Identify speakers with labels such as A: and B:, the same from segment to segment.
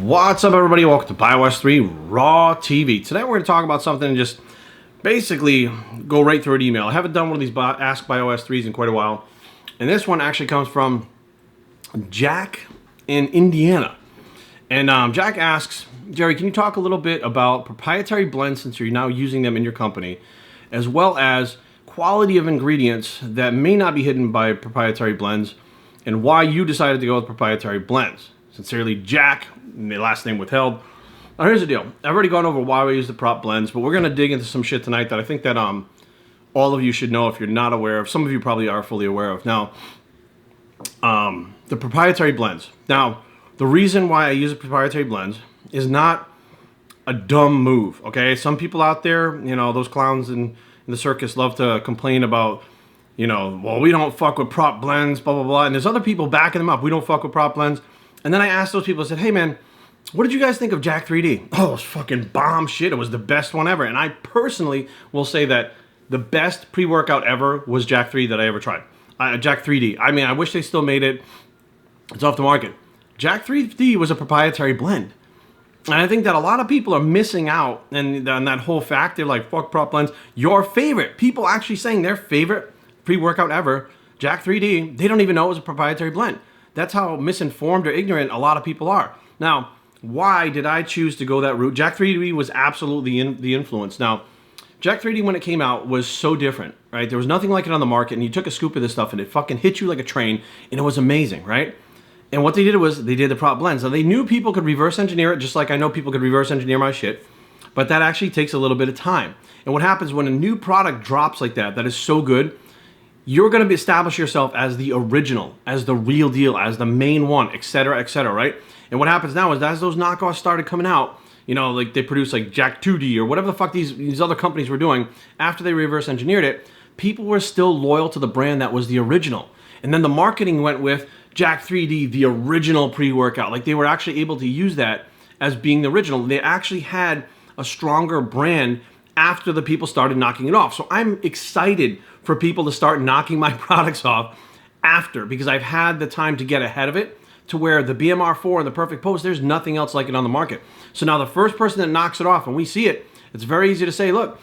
A: What's up, everybody? Welcome to iOS 3 Raw TV. Today we're going to talk about something and just basically go right through an email. I haven't done one of these Ask iOS 3s in quite a while. And this one actually comes from Jack in Indiana. And Jack asks, Jerry, can you talk a little bit about proprietary blends since you're now using them in your company, as well as quality of ingredients that may not be hidden by proprietary blends, and why you decided to go with proprietary blends? Sincerely, Jack, my last name withheld. Now, here's the deal. I've already gone over why we use the prop blends, but we're going to dig into some shit tonight that I think that all of you should know if you're not aware of. Some of you probably are fully aware of. Now, the proprietary blends. Now, the reason why I use the proprietary blends is not a dumb move, okay? Some people out there, you know, those clowns in the circus love to complain about, you know, well, we don't fuck with prop blends, blah, blah, blah. And there's other people backing them up. We don't fuck with prop blends. And then I asked those people, I said, hey, man, what did you guys think of Jack3d? Oh, it was fucking bomb shit. It was the best one ever. And I personally will say that the best pre-workout ever was Jack3 that I ever tried. Jack3d. I mean, I wish they still made it. It's off the market. Jack3d was a proprietary blend. And I think that a lot of people are missing out on that whole fact. They're like, fuck prop blends. Your favorite. People actually saying their favorite pre-workout ever, Jack3d, they don't even know it was a proprietary blend. That's how misinformed or ignorant a lot of people are. Now, why did I choose to go that route? Jack3d was absolutely the influence. Now, Jack3d, when it came out, was so different, right? There was nothing like it on the market, and you took a scoop of this stuff, and it fucking hit you like a train, and it was amazing, right? And what they did was, they did the prop blends. Now, they knew people could reverse engineer it, just like I know people could reverse engineer my shit, but that actually takes a little bit of time. And what happens when a new product drops like that, that is so good, you're going to establish yourself as the original, as the real deal, as the main one, etc., right? And what happens now is as those knockoffs started coming out, you know, like they produced like Jack2d or whatever the fuck these other companies were doing, after they reverse engineered it, people were still loyal to the brand that was the original. And then the marketing went with Jack3d, the original pre-workout. Like they were actually able to use that as being the original. They actually had a stronger brand after the people started knocking it off. So I'm excited for people to start knocking my products off after, because I've had the time to get ahead of it to where the BMR4 and the Perfect Post, there's nothing else like it on the market. So now the first person that knocks it off and we see it, it's very easy to say, look,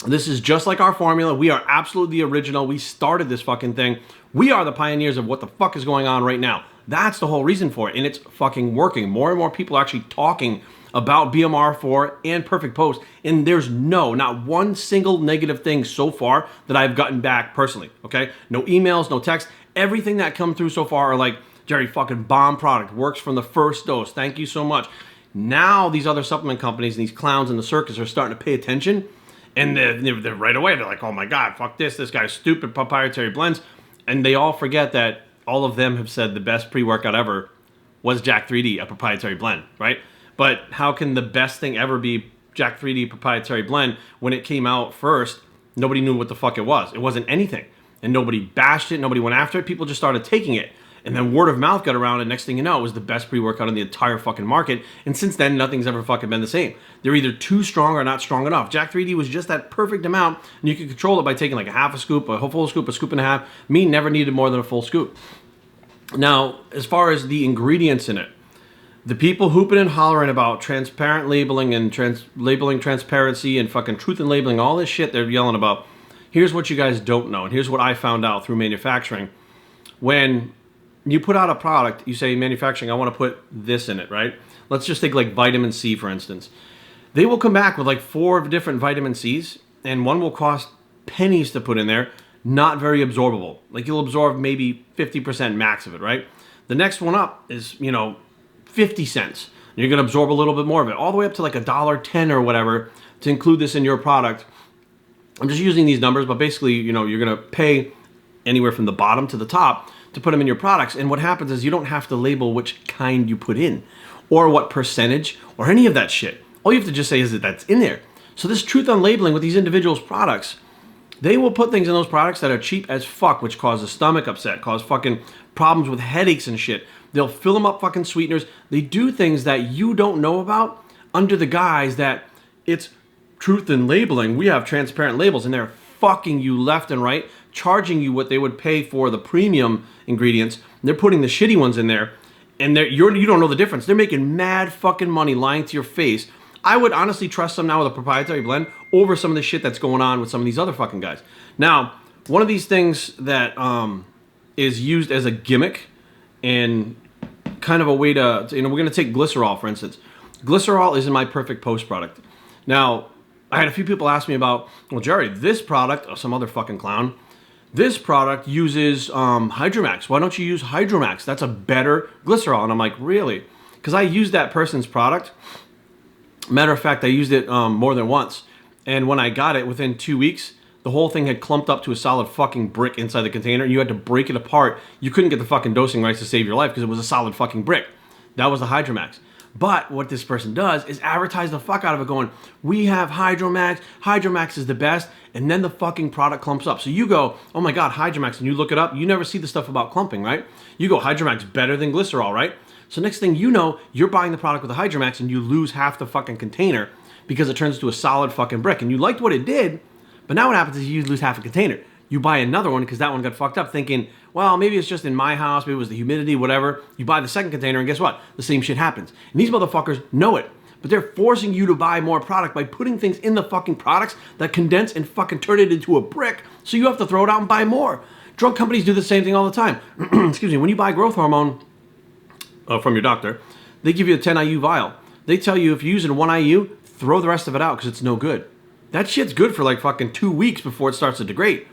A: this is just like our formula. We are absolutely the original. We started this fucking thing. We are the pioneers of what the fuck is going on right now. That's the whole reason for it, and it's fucking working. More and more people are actually talking about BMR4 and Perfect Post, and there's not one single negative thing so far that I've gotten back personally, okay? No emails, no text. Everything that come through so far are like, Jerry, fucking bomb product, works from the first dose. Thank you so much. Now these other supplement companies and these clowns in the circus are starting to pay attention, and they're right away, they're like, oh my God, fuck this guy's stupid proprietary blends. And they all forget that all of them have said the best pre-workout ever was Jack3d, a proprietary blend, right? But how can the best thing ever be Jack3d proprietary blend when it came out first? Nobody knew what the fuck it was. It wasn't anything. And nobody bashed it. Nobody went after it. People just started taking it. And then word of mouth got around, and next thing you know, it was the best pre-workout in the entire fucking market. And since then, nothing's ever fucking been the same. They're either too strong or not strong enough. Jack3d was just that perfect amount, and you could control it by taking like a half a scoop, a full scoop, a scoop and a half. Me never needed more than a full scoop. Now, as far as the ingredients in it, the people hooping and hollering about transparent labeling and labeling transparency and fucking truth in labeling, all this shit they're yelling about, here's what you guys don't know, and here's what I found out through manufacturing. When you put out a product, you say, manufacturing, I want to put this in it, right? Let's just take like vitamin C, for instance. They will come back with like 4 different vitamin Cs, and one will cost pennies to put in there, not very absorbable. Like you'll absorb maybe 50% max of it, right? The next one up is, you know, 50 cents. You're going to absorb a little bit more of it, all the way up to like $1.10 or whatever to include this in your product. I'm just using these numbers, but basically, you know, you're going to pay anywhere from the bottom to the top to put them in your products. And what happens is you don't have to label which kind you put in or what percentage or any of that shit. All you have to just say is that that's in there. So this truth on labeling with these individuals' products, they will put things in those products that are cheap as fuck, which causes stomach upset, cause fucking problems with headaches and shit. They'll fill them up fucking sweeteners. They do things that you don't know about under the guise that it's truth in labeling. We have transparent labels, and they're fucking you left and right, charging you what they would pay for the premium ingredients. They're putting the shitty ones in there, and you don't know the difference. They're making mad fucking money lying to your face. I would honestly trust them now with a proprietary blend over some of the shit that's going on with some of these other fucking guys. Now, one of these things that is used as a gimmick and kind of a way to, we're going to take glycerol, for instance. Glycerol isn't my perfect post product. Now, I had a few people ask me about, well, Jerry, this product, or some other fucking clown, this product uses Hydromax. Why don't you use Hydromax? That's a better glycerol. And I'm like, really? Because I used that person's product. Matter of fact, I used it more than once. And when I got it, within 2 weeks, the whole thing had clumped up to a solid fucking brick inside the container. You had to break it apart. You couldn't get the fucking dosing rights to save your life because it was a solid fucking brick. That was the Hydromax. But what this person does is advertise the fuck out of it going, we have Hydromax, Hydromax is the best, and then the fucking product clumps up. So you go, oh my God, Hydromax, and you look it up, you never see the stuff about clumping, right? You go, Hydromax better than glycerol, right? So next thing you know, you're buying the product with the Hydromax and you lose half the fucking container because it turns into a solid fucking brick. And you liked what it did, but now what happens is you lose half a container. You buy another one because that one got fucked up thinking, well, maybe it's just in my house, maybe it was the humidity, whatever. You buy the second container and guess what? The same shit happens. And these motherfuckers know it. But they're forcing you to buy more product by putting things in the fucking products that condense and fucking turn it into a brick. So you have to throw it out and buy more. Drug companies do the same thing all the time. Excuse me. When you buy growth hormone from your doctor, they give you a 10 IU vial. They tell you if you're using 1 IU, throw the rest of it out because it's no good. That shit's good for like fucking 2 weeks before it starts to degrade.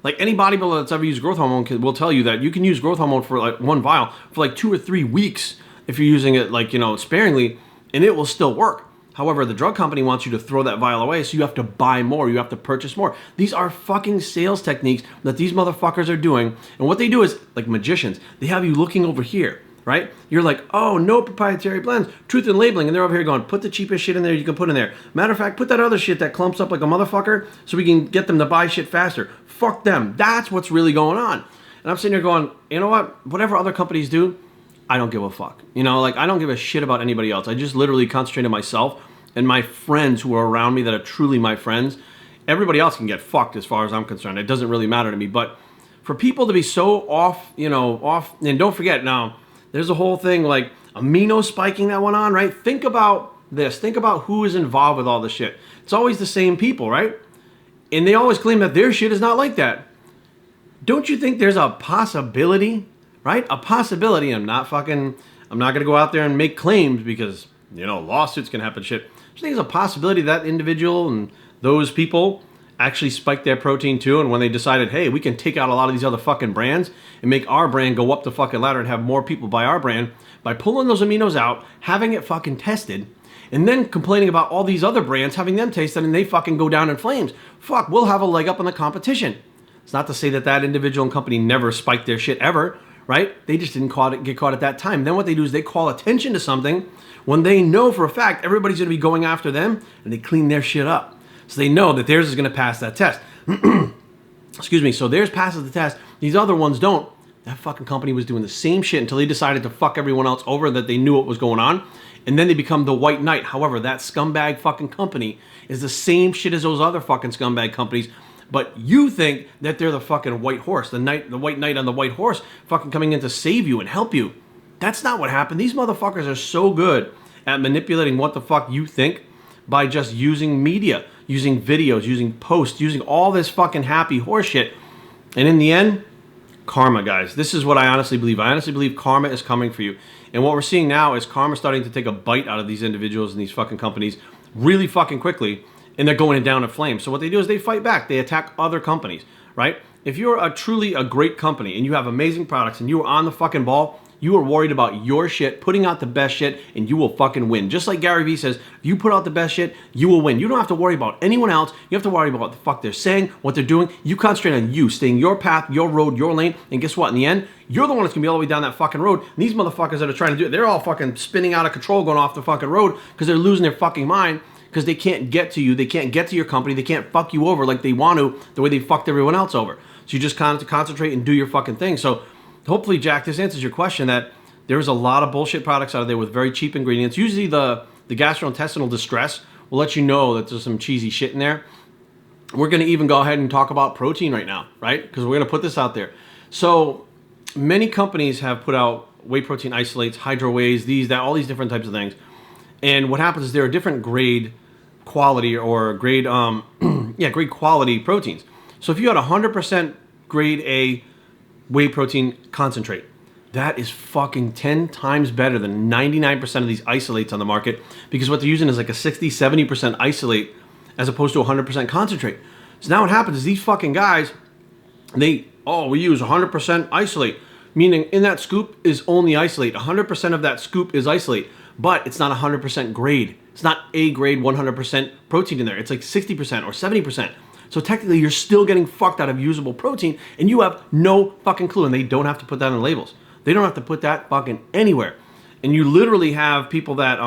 A: Like any bodybuilder that's ever used growth hormone will tell you that you can use growth hormone for like 1 vial for like 2 or 3 weeks if you're using it like, sparingly, and it will still work. However, the drug company wants you to throw that vial away, so you have to buy more, you have to purchase more. These are fucking sales techniques that these motherfuckers are doing, and what they do is, like magicians, they have you looking over here, right? You're like, oh, no proprietary blends, truth in labeling, and they're over here going, put the cheapest shit in there you can put in there. Matter of fact, put that other shit that clumps up like a motherfucker so we can get them to buy shit faster. Fuck them. That's what's really going on. And I'm sitting here going, you know what? Whatever other companies do, I don't give a fuck. I don't give a shit about anybody else. I just literally concentrate on myself and my friends who are around me that are truly my friends. Everybody else can get fucked as far as I'm concerned. It doesn't really matter to me. But for people to be so off, and don't forget now, there's a whole thing like amino spiking that went on, right? Think about this. Think about who is involved with all this shit. It's always the same people, right? And they always claim that their shit is not like that. Don't you think there's a possibility, right? A possibility. I'm not going to go out there and make claims because, lawsuits can happen shit. Do you think there's a possibility that individual and those people actually spiked their protein too, and when they decided, hey, we can take out a lot of these other fucking brands and make our brand go up the fucking ladder and have more people buy our brand by pulling those aminos out, having it fucking tested, and then complaining about all these other brands, having them tasted, and they fucking go down in flames. Fuck, we'll have a leg up on the competition. It's not to say that individual and company never spiked their shit ever, right? They just didn't get caught at that time. Then what they do is they call attention to something when they know for a fact everybody's going to be going after them, and they clean their shit up. So they know that theirs is going to pass that test. Excuse me. So theirs passes the test. These other ones don't. That fucking company was doing the same shit until they decided to fuck everyone else over that they knew what was going on. And then they become the white knight. However, that scumbag fucking company is the same shit as those other fucking scumbag companies. But you think that they're the fucking white horse, the white knight on the white horse fucking coming in to save you and help you. That's not what happened. These motherfuckers are so good at manipulating what the fuck you think by just using media, using videos, using posts, using all this fucking happy horse shit. And in the end, karma, guys. This is what I honestly believe. I honestly believe karma is coming for you. And what we're seeing now is karma starting to take a bite out of these individuals and these fucking companies really fucking quickly, and they're going down in flames. So what they do is they fight back. They attack other companies, right? If you're truly a great company and you have amazing products and you are on the fucking ball, you are worried about your shit, putting out the best shit, and you will fucking win. Just like Gary Vee says, if you put out the best shit, you will win. You don't have to worry about anyone else. You have to worry about what the fuck they're saying, what they're doing. You concentrate on you, staying your path, your road, your lane, and guess what? In the end, you're the one that's gonna be all the way down that fucking road. And these motherfuckers that are trying to do it, they're all fucking spinning out of control going off the fucking road because they're losing their fucking mind because they can't get to you. They can't get to your company. They can't fuck you over like they want to, the way they fucked everyone else over. So you just kind of have to concentrate and do your fucking thing. So hopefully, Jack, this answers your question that there's a lot of bullshit products out there with very cheap ingredients. Usually the gastrointestinal distress will let you know that there's some cheesy shit in there. We're going to even go ahead and talk about protein right now, right? Because we're going to put this out there. So many companies have put out whey protein isolates, hydro wheys, these, that, all these different types of things. And what happens is there are different grade quality or grade, grade quality proteins. So if you had 100% grade A whey protein concentrate, that is fucking 10 times better than 99% of these isolates on the market, because what they're using is like a 60-70% isolate as opposed to 100% concentrate. So now what happens is these fucking guys, we use 100% isolate, meaning in that scoop is only isolate. 100% of that scoop is isolate, but it's not 100% grade. It's not A grade 100% protein in there. It's like 60% or 70%. So technically you're still getting fucked out of usable protein, and you have no fucking clue, and they don't have to put that on labels. They don't have to put that fucking anywhere. And you literally have people that,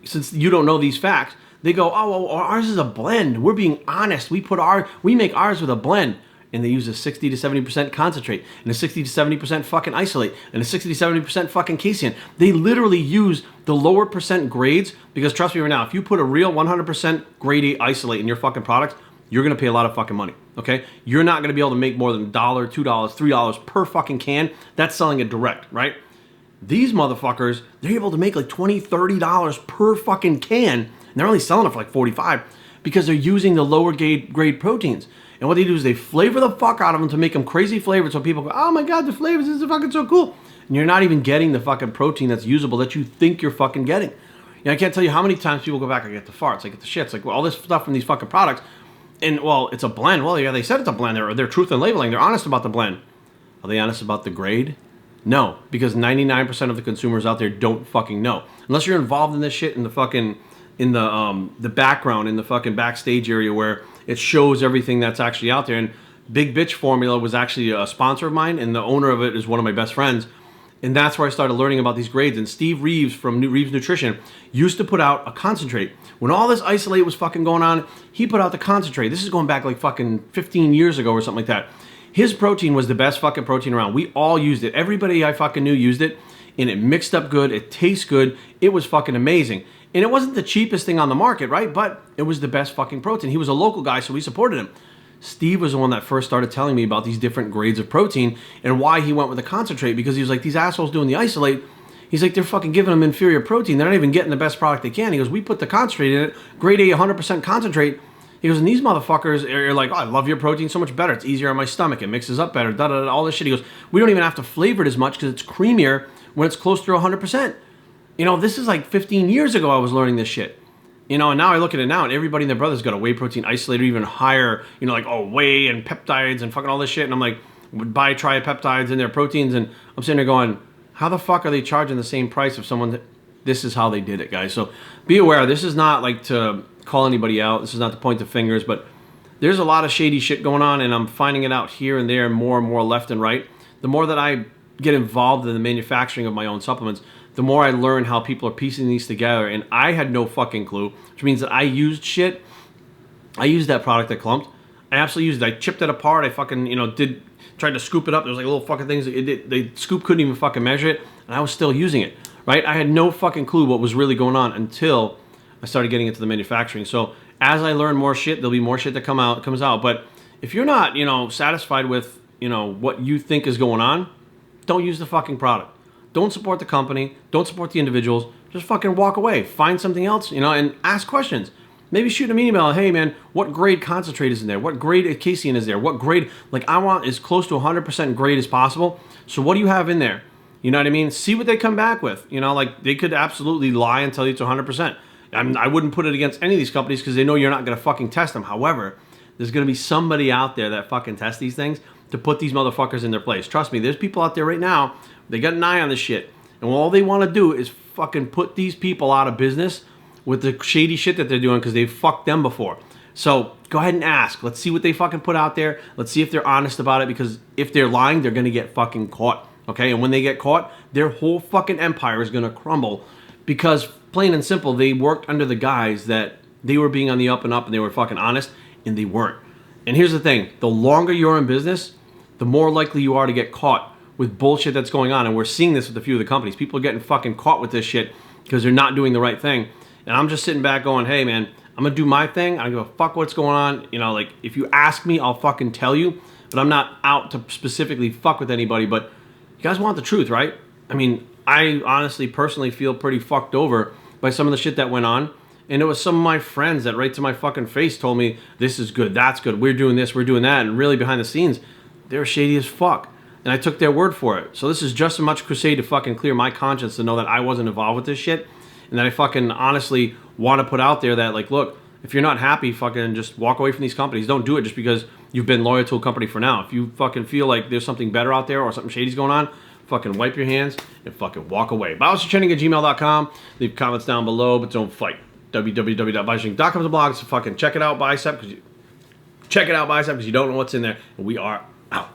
A: since you don't know these facts, they go, oh, well, ours is a blend. We're being honest. We make ours with a blend. And they use a 60 to 70% concentrate and a 60 to 70% fucking isolate and a 60 to 70% fucking casein. They literally use the lower percent grades, because trust me right now, if you put a real 100% grade A isolate in your fucking products, you're going to pay a lot of fucking money, okay? You're not going to be able to make more than $1, $2, $3 per fucking can. That's selling it direct, right? These motherfuckers, they're able to make like $20, $30 per fucking can, and they're only selling it for like $45 because they're using the lower grade proteins. And what they do is they flavor the fuck out of them to make them crazy flavored, so people go, oh my god, the flavors, this is fucking so cool. And you're not even getting the fucking protein that's usable that you think you're fucking getting. You know, I can't tell you how many times people go back, I get the farts, I get the shits, like, well, all this stuff from these fucking products. And, well, it's a blend. Well, yeah, they said it's a blend. They're truth in labeling. They're honest about the blend. Are they honest about the grade? No, because 99% of the consumers out there don't fucking know. Unless you're involved in this shit in the fucking, in the background, in the fucking backstage area where it shows everything that's actually out there. And Big Bitch Formula was actually a sponsor of mine, and the owner of it is one of my best friends. And that's where I started learning about these grades. And Steve Reeves from Reeves Nutrition used to put out a concentrate. When all this isolate was fucking going on, he put out the concentrate. This is going back like fucking 15 years ago or something like that. His protein was the best fucking protein around. We all used it. Everybody I fucking knew used it. And it mixed up good. It tastes good. It was fucking amazing. And it wasn't the cheapest thing on the market, right? But it was the best fucking protein. He was a local guy, so we supported him. Steve was the one that first started telling me about these different grades of protein and why he went with the concentrate, because he was like, these assholes doing the isolate, he's like, they're fucking giving them inferior protein. They're not even getting the best product they can. He goes, we put the concentrate in it, grade A 100% concentrate. He goes, and these motherfuckers are like, oh, I love your protein so much better. It's easier on my stomach. It mixes up better, all this shit. He goes, we don't even have to flavor it as much because it's creamier when it's close to 100%. You know, this is like 15 years ago I was learning this shit. You know, and now I look at it now, and everybody and their brother's got a whey protein isolator, even higher, you know, like, oh, whey and peptides and fucking all this shit. And I'm like, would buy tripeptides in their proteins, and I'm sitting there going, how the fuck are they charging the same price if someone, this is how they did it, guys. So be aware, this is not like to call anybody out. This is not to point the fingers, but there's a lot of shady shit going on, and I'm finding it out here and there, more and more left and right. The more that I get involved in the manufacturing of my own supplements, the more I learn how people are piecing these together. And I had no fucking clue, which means that I used shit. I used that product that clumped. I absolutely used it. I chipped it apart. I fucking, you know, tried to scoop it up. There was like little fucking things. The scoop couldn't even fucking measure it, and I was still using it, right? I had no fucking clue what was really going on until I started getting into the manufacturing. So as I learn more shit, there'll be more shit that comes out. But if you're not, you know, satisfied with, you know, what you think is going on, don't use the fucking product. Don't support the company. Don't support the individuals. Just fucking walk away. Find something else, you know, and ask questions. Maybe shoot them an email. Hey, man, what grade concentrate is in there? What grade casein is there? What grade? Like, I want as close to 100% grade as possible. So what do you have in there? You know what I mean? See what they come back with. You know, like, they could absolutely lie and tell you it's 100%. I wouldn't put it against any of these companies because they know you're not going to fucking test them. However, there's going to be somebody out there that fucking tests these things to put these motherfuckers in their place. Trust me, there's people out there right now, they got an eye on this shit. And all they want to do is fucking put these people out of business with the shady shit that they're doing because they've fucked them before. So go ahead and ask. Let's see what they fucking put out there. Let's see if they're honest about it, because if they're lying, they're going to get fucking caught. Okay? And when they get caught, their whole fucking empire is going to crumble, because plain and simple, they worked under the guys that they were being on the up and up and they were fucking honest, and they weren't. And here's the thing. The longer you're in business, the more likely you are to get caught with bullshit that's going on. And we're seeing this with a few of the companies. People are getting fucking caught with this shit because they're not doing the right thing. And I'm just sitting back going, hey, man, I'm going to do my thing. I don't give a fuck what's going on. You know, like, if you ask me, I'll fucking tell you. But I'm not out to specifically fuck with anybody. But you guys want the truth, right? I mean, I honestly, personally feel pretty fucked over by some of the shit that went on. And it was some of my friends that right to my fucking face told me, this is good, that's good, we're doing this, we're doing that. And really behind the scenes, they were shady as fuck. And I took their word for it. So this is just as much crusade to fucking clear my conscience to know that I wasn't involved with this shit. And that I fucking honestly want to put out there that, like, look, if you're not happy, fucking just walk away from these companies. Don't do it just because you've been loyal to a company for now. If you fucking feel like there's something better out there or something shady's going on, fucking wipe your hands and fucking walk away. BiosTraining@gmail.com. Leave comments down below, but don't fight. www.biostraining.com is a blog. So fucking check it out, Bicep, because you don't know what's in there. And we are out.